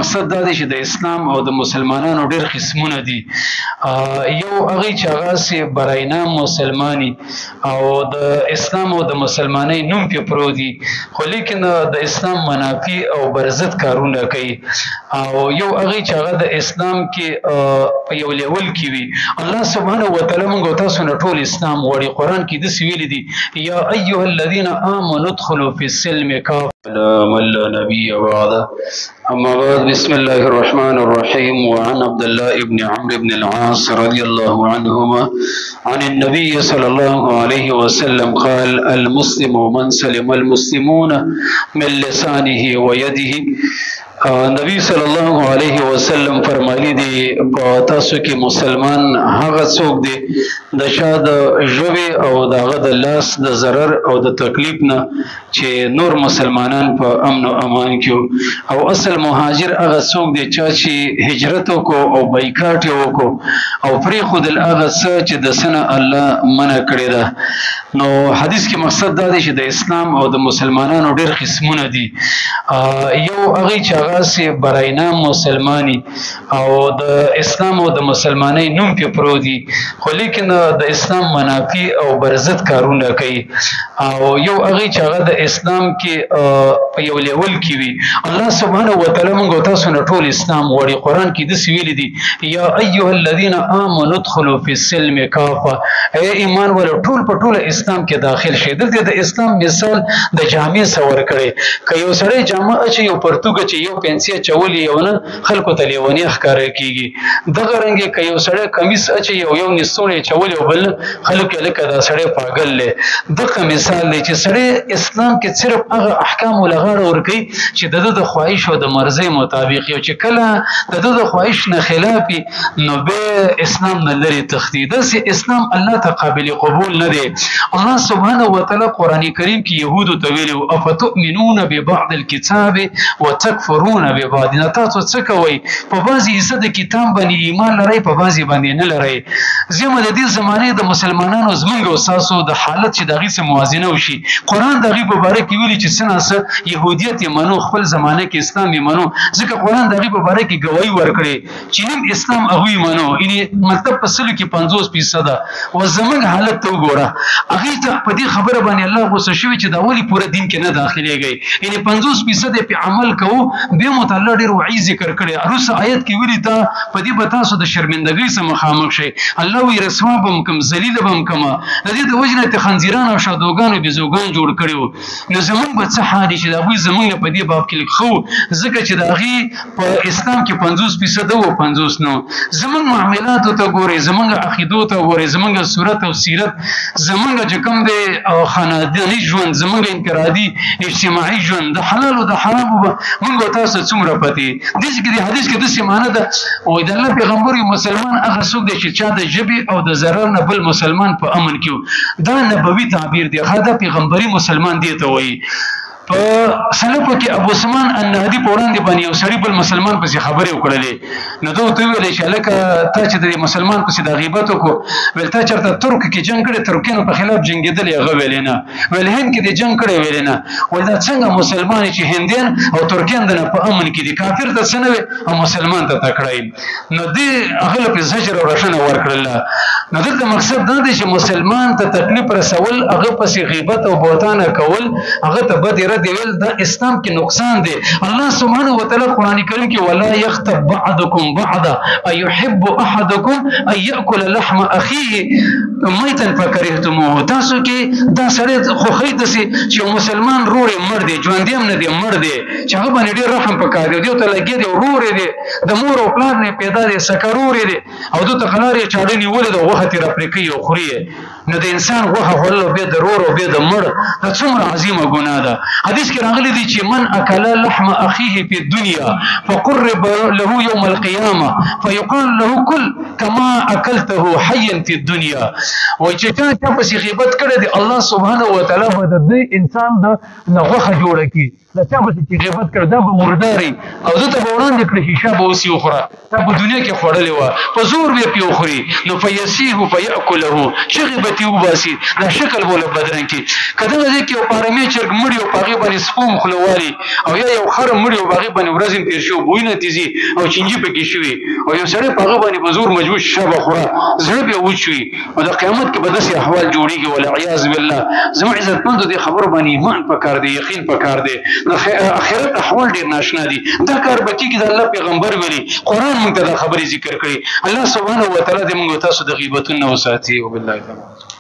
مقصد دا دی چې د اسلام او د مسلمانانو ډېر قسمونه دي. یو هغه چې هغه سي براینام مسلمانی او د اسلام او د مسلمانۍ نوم په پرو دي، خو لیکن د اسلام منافي او برزت کارونه کوي. او یو هغه چې هغه د اسلام کې په یو لیول کې وي. الله سبحانه وتعالی موږ تاسو نه ټول اسلام غواړي. قرآن کې د ویلي دي یا ایها الذین آمنوا ادخلوا فی السلم کافة من لا نبی بعده. اما بعد، بسم الله الرحمن الرحیم. وعن عبد الله بن عمرو بن العاص رضی الله عنهما عن النبي صلى الله عليه وسلم قال المسلم من سلم المسلمون من لسانه ويده. نبی صلی الله علیه وسلم فرمایلی دی په تاسو کې مسلمان هغه څوک دی د شا د ژبې او دغه د لاس د ضرر او د تکلیف نه چې نور مسلمانان په امن او امان کې. او اصل مهاجر هغه څوک دی چې هجرت وکړو او بایکاټ وکړو او پرېښودل هغه څه چې د سنه الله منع کړی ده. نو حدیث کې مقصد دا دی چې د اسلام او د مسلمانانو ډېر قسمونه دي. یو هغه چې هغه سي براینام مسلمانی او د اسلام او د مسلمانۍ نوم په پرو دي، خو لیکن د اسلام منافي او برزت کارونه کوي. او یو هغه چې هغه د اسلام کې په یو لیول کې وي. الله سبحانه وتعالی موږ تاسو نه ټول اسلام غواړي. قرآن کې د ویلي دي یا ایها الذین آمنوا ادخلوا فی السلم کافة، ای ایمان ولو ټول په ټول اسلام کې داخل شي. دلته د اسلام مثال د جامع سور کړي. که یو سړی جامه اچي یو پرتوګ چې یو پنسي چولې یو نه خلکو ته لیونی ښکاره کیږي. دغه رنګ که یو سړی کمیس اچي یو نستوڼی چولې او بل خلکو لکه دا سړی پاگل دی. دغه مثال دی چې سړی اسلام کې صرف هغه احکام ولغاړه ورکوي چې د د خواهش او د مرضۍ مطابق یو، چې کله د د خواهش نه خلافي نو به اسلام نه لري تختی. داسې اسلام الله ته قابل قبول نه دی. الله سبحانه وتعالی قرآن کریم کې یهودو ته ویلي افتؤمنون ببعض الکتاب وتکفرون ببعض. تاسو څه کوئ؟ په بعضې حصه د کتاب باندې ایمان لرئ، په بعضې باندې نه لرئ. زموږ د دې زمانې د مسلمانانو زموږ او ستاسو د حالت چې د هغې څه موازنه وشي. قرآن د هغې په باره کې ویلي چې څه ناڅه یهودیت یې منو، خپل زمانه کې اسلام یې منو، ځکه قرآن د هغې په باره کې ګواهي ورکړې چې نیم اسلام هغوی منو. یعنې مطلب په سلو کې 50% او زموږ حالت ته وګوره. هغې ته په دې خبره باندې الله غوسه شوی چې دا ولې پوره دین کې نه داخلېږئ. یعنې 50% یې پې عمل کوو. بیا مو ته الله ډېر وعي ذکر کړی. وروسته آیت کې ویلي ته په دې به تاسو د شرمندګۍ څخه مخامخ شئ. الله وایي رسوا به م کم، ذلیله به م کمه. د دې د وجې نه یې خنزیران او شادوګان او بیزوګان جوړ کړي وو. نو زموږ به څه حال وي چې د هغوی زموږ نه په دې باب کې لږ ښه وو، ځکه چې د هغې په اسلام کې 50% و 50 نه. زموږ معاملاتو ته ګورئ، زموږ عقیدو ته ګورئ، زموږ صورت او سیرت، زموږ چې کوم دی خانداني ژوند، زموږ انفرادي اجتماعي ژوند، د حلال او د حرامو به موږ تاسو څومره پتی. داسې کې د حدیث کې داسې معنی ده وایي د الله پیغمبر یو مسلمان هغه څوک دی چې چا د ژبې او د ضرر نه بل مسلمان په امن کې و. دا نبوي تعبیر دی، دا پیغمبري مسلمان دی ته وایي. په سلفو کې ابو عثمان النهدي په وړاندې باندې یو سړي بل مسلمان پسې خبرې وکړلې. نو ده ورته وویلې چې هلکه تا چې د مسلمان پسې دا غیبت وکړو، ویل تا چېرته ترک کې جنګ کړی، ترکیانو په خلاف جنګېدلې؟ هغه ویلې نه. ویل هند کې دې جنګ کړی؟ ویلې نه. ویل دا څنګه مسلمان چې هندیان او ترکیان د نه په امن کې دي، کافر ته څه نه وي او مسلمان ته تکړه یې. نو دې هغه له پې زجر او رټنه ورکړله. نو دلته مقصد دا دی چې مسلمان ته تکلیف رسول، هغه پسې غیبت او بهتانه کول، هغه ته بد دی ویل، دا اسلام کې نقصان دی. الله سبحانه وتعالی قرآن کریم کې ولا یغتب بعضکم بعضا ایحب احدکم ان یاکل لحم اخیه میتا فکرهتموه. تاسو کې دا سړی خوښوي داسې چې مسلمان رور یې مړ دی، ژوندی هم نه دی، مړ دی، چې هغه باندې ډېر رحم پکار دی. دې ته لګیا دی، ورور یې دی، د مور او پلار نه پیدا دی، سکرور یې دی، او ده ته قلار یې چاړه نیولې ده، غوښه ترې راپرې کوي او خوري یې. نو د انسان غوښه خوړل او بیا د رور او بیا د مړ، دا څومره عظیمه ګناه ده. حدیث کې راغلی دی چې من اکل لحم اخیه فی الدنیا فقرب له یوم القیامه فیقال له کل کما اکلته حیا فی الدنیا. وایي چې چا پسې غیبت کړی دی، الله سبحانه وتعالی به د دې انسان د نه غوښه جوړه کړي. د چا پسې چې غیبت کړی دا به مرداري او ده ته به وړاندې کړي شیشه به اوس یې وخوره، تا په دنیا کې خوړلې وه، په زور به یې پرې وخوري. نو فیسیح فیأکله، چغې به تی وباسي دا شکل بوله بدرنګ کی کله دې کې پارمې چرګ مړی او پاغي باندې سپوم خلواري او یو خر مړی او باغی باندې ورځین تیر شو بوینه تیزي او چنجي پکې شوی او یو سړی پاغه باندې بزور مجبور شبه خورا زړه به وچوي او د قیامت کې به داسې احوال جوړیږي ولا عیاذ بالله زموږ عزت مند دي خبر باندې ایمان پکار دی یقین پکار دی د اخرت احوال ډیر ناشنا دي دا کار بچی کې د الله پیغمبر ویلي قران موږ ته خبري ذکر کړي الله سبحانه و تعالی دې موږ تاسو د غیبتونو وساتي وبالله